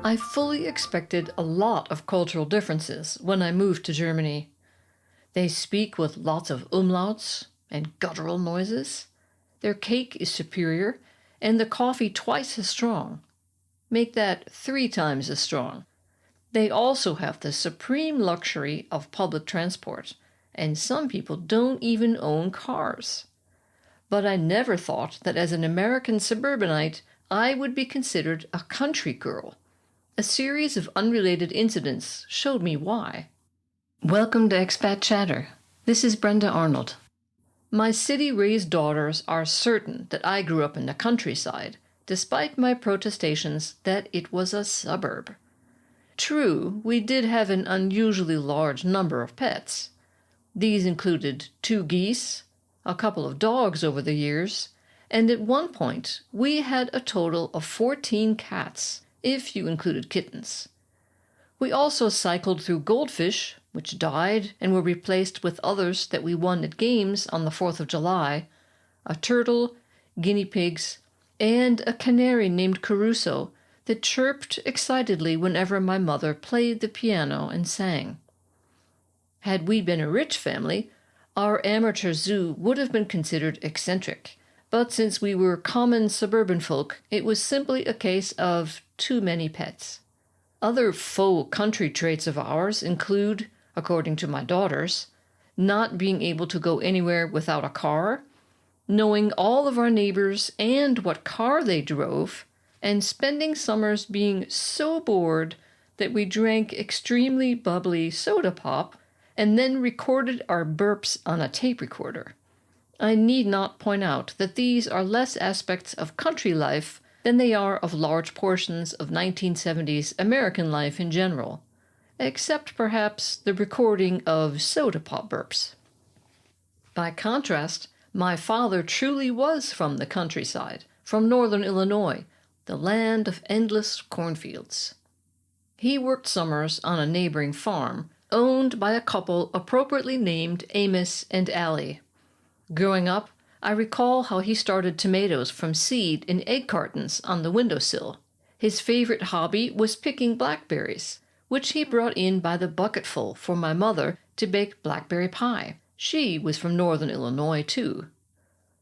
I fully expected a lot of cultural differences when I moved to Germany. They speak with lots of umlauts and guttural noises. Their cake is superior, and the coffee twice as strong. Make that 3 times as strong. They also have the supreme luxury of public transport, and some people don't even own cars. But I never thought that as an American suburbanite, I would be considered a country girl. A series of unrelated incidents showed me why. Welcome to Expat Chatter. This is Brenda Arnold. My city-raised daughters are certain that I grew up in the countryside, despite my protestations that it was a suburb. True, we did have an unusually large number of pets. These included 2 geese, a couple of dogs over the years, and at one point we had a total of 14 cats, if you included kittens. We also cycled through goldfish, which died and were replaced with others that we won at games on the 4th of July, a turtle, guinea pigs, and a canary named Caruso that chirped excitedly whenever my mother played the piano and sang. Had we been a rich family, our amateur zoo would have been considered eccentric, but since we were common suburban folk, it was simply a case of too many pets. Other faux country traits of ours include, according to my daughters, not being able to go anywhere without a car, knowing all of our neighbors and what car they drove, and spending summers being so bored that we drank extremely bubbly soda pop and then recorded our burps on a tape recorder. I need not point out that these are less aspects of country life than they are of large portions of 1970s American life in general, except perhaps the recording of soda pop burps. By contrast, my father truly was from the countryside, from northern Illinois, the land of endless cornfields. He worked summers on a neighboring farm, owned by a couple appropriately named Amos and Allie. Growing up, I recall how he started tomatoes from seed in egg cartons on the windowsill. His favorite hobby was picking blackberries, which he brought in by the bucketful for my mother to bake blackberry pie. She was from northern Illinois, too.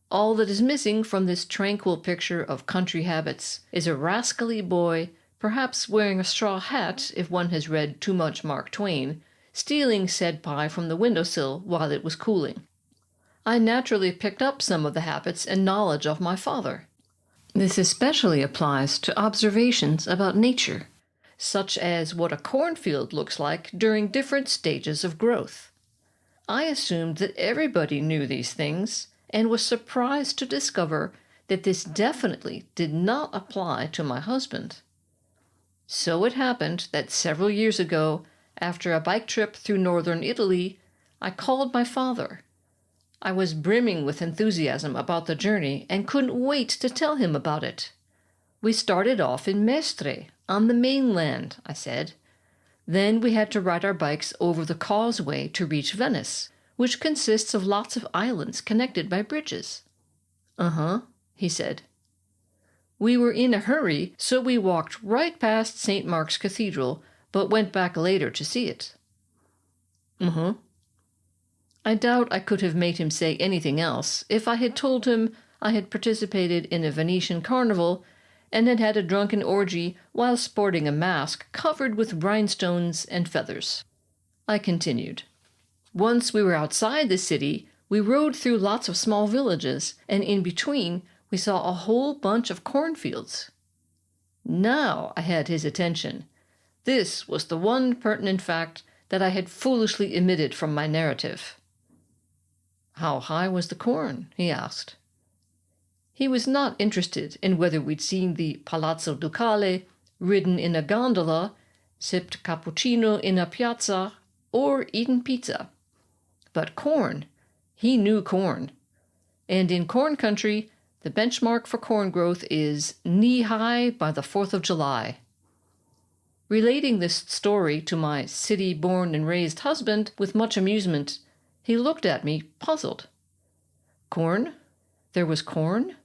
All that is missing from this tranquil picture of country habits is a rascally boy, perhaps wearing a straw hat if one has read too much Mark Twain, stealing said pie from the windowsill while it was cooling. I naturally picked up some of the habits and knowledge of my father. This especially applies to observations about nature, such as what a cornfield looks like during different stages of growth. I assumed that everybody knew these things and was surprised to discover that this definitely did not apply to my husband. So it happened that several years ago, after a bike trip through northern Italy, I called my father. I was brimming with enthusiasm about the journey and couldn't wait to tell him about it. We started off in Mestre, on the mainland, I said. Then we had to ride our bikes over the causeway to reach Venice, which consists of lots of islands connected by bridges. Uh-huh, he said. We were in a hurry, so we walked right past St. Mark's Cathedral, but went back later to see it. Uh-huh. I doubt I could have made him say anything else if I had told him I had participated in a Venetian carnival and had had a drunken orgy while sporting a mask covered with rhinestones and feathers. I continued. Once we were outside the city, we rode through lots of small villages, and in between we saw a whole bunch of cornfields. Now I had his attention. This was the one pertinent fact that I had foolishly omitted from my narrative. How high was the corn? He asked. He was not interested in whether we'd seen the Palazzo Ducale, ridden in a gondola, sipped cappuccino in a piazza, or eaten pizza. But corn. He knew corn. And in corn country, the benchmark for corn growth is knee-high by the 4th of July. Relating this story to my city-born and raised husband with much amusement, he looked at me, puzzled. Corn? There was corn?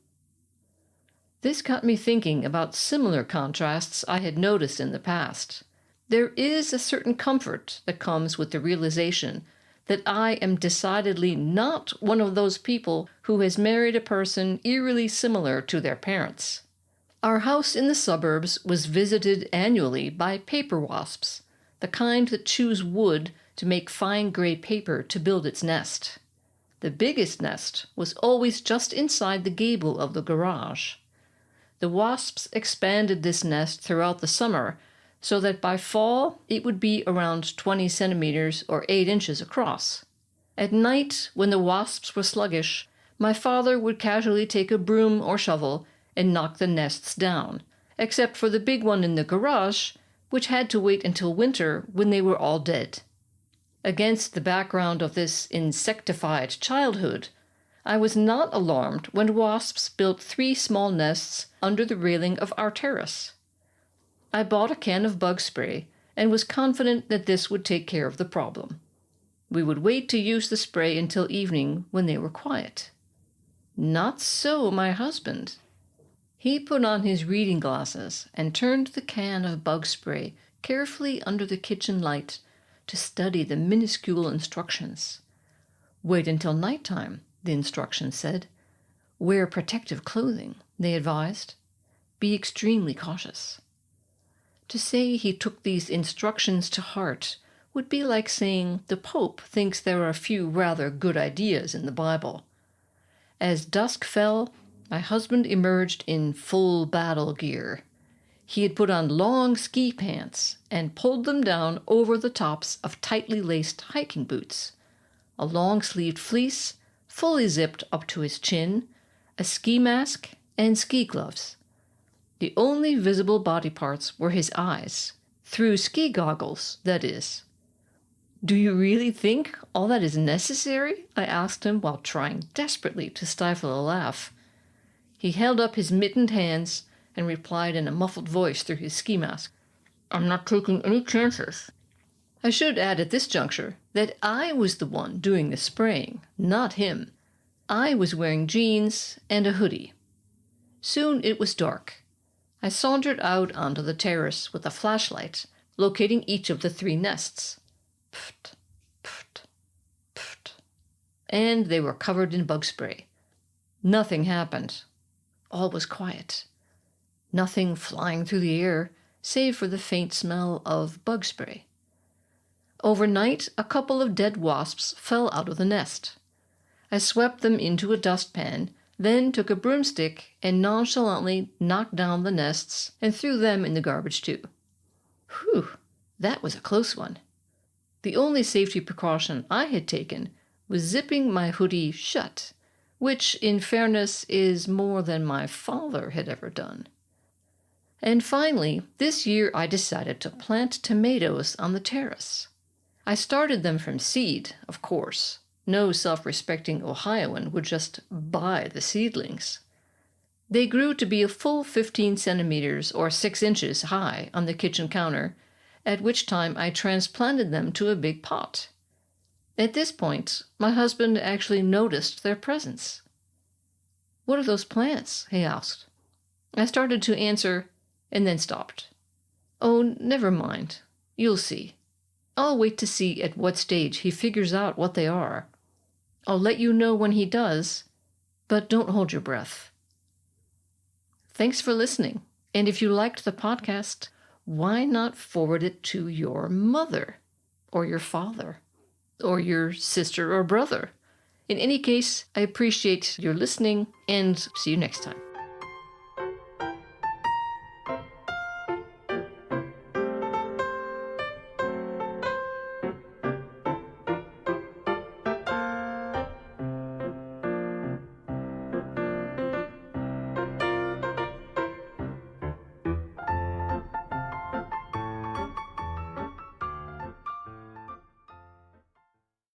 This got me thinking about similar contrasts I had noticed in the past. There is a certain comfort that comes with the realization that I am decidedly not one of those people who has married a person eerily similar to their parents. Our house in the suburbs was visited annually by paper wasps, the kind that chews wood to make fine gray paper to build its nest. The biggest nest was always just inside the gable of the garage. The wasps expanded this nest throughout the summer so that by fall it would be around 20 centimeters or 8 inches across. At night, when the wasps were sluggish, my father would casually take a broom or shovel and knock the nests down, except for the big one in the garage, which had to wait until winter when they were all dead. Against the background of this insectified childhood, I was not alarmed when wasps built 3 small nests under the railing of our terrace. I bought a can of bug spray and was confident that this would take care of the problem. We would wait to use the spray until evening when they were quiet. Not so my husband. He put on his reading glasses and turned the can of bug spray carefully under the kitchen light to study the minuscule instructions. Wait until nighttime, the instructions said. Wear protective clothing, they advised. Be extremely cautious. To say he took these instructions to heart would be like saying the Pope thinks there are a few rather good ideas in the Bible. As dusk fell, my husband emerged in full battle gear. He had put on long ski pants and pulled them down over the tops of tightly laced hiking boots, a long-sleeved fleece fully zipped up to his chin, a ski mask, and ski gloves. The only visible body parts were his eyes, through ski goggles, that is. "Do you really think all that is necessary?" I asked him while trying desperately to stifle a laugh. He held up his mittened hands and replied in a muffled voice through his ski mask, "I'm not taking any chances." I should add at this juncture that I was the one doing the spraying, not him. I was wearing jeans and a hoodie. Soon it was dark. I sauntered out onto the terrace with a flashlight, locating each of the 3 nests. Pft, pft, pft. And they were covered in bug spray. Nothing happened. All was quiet. Nothing flying through the air, save for the faint smell of bug spray. Overnight, a couple of dead wasps fell out of the nest. I swept them into a dustpan, then took a broomstick and nonchalantly knocked down the nests and threw them in the garbage too. Whew, that was a close one. The only safety precaution I had taken was zipping my hoodie shut, which, in fairness, is more than my father had ever done. And finally, this year I decided to plant tomatoes on the terrace. I started them from seed, of course. No self-respecting Ohioan would just buy the seedlings. They grew to be a full 15 centimeters or 6 inches high on the kitchen counter, at which time I transplanted them to a big pot. At this point, my husband actually noticed their presence. "What are those plants?" he asked. I started to answer, and then stopped. "Oh, never mind. You'll see. I'll wait to see at what stage he figures out what they are. I'll let you know when he does, but don't hold your breath." Thanks for listening, and if you liked the podcast, why not forward it to your mother, or your father, or your sister or brother? In any case, I appreciate your listening, and see you next time.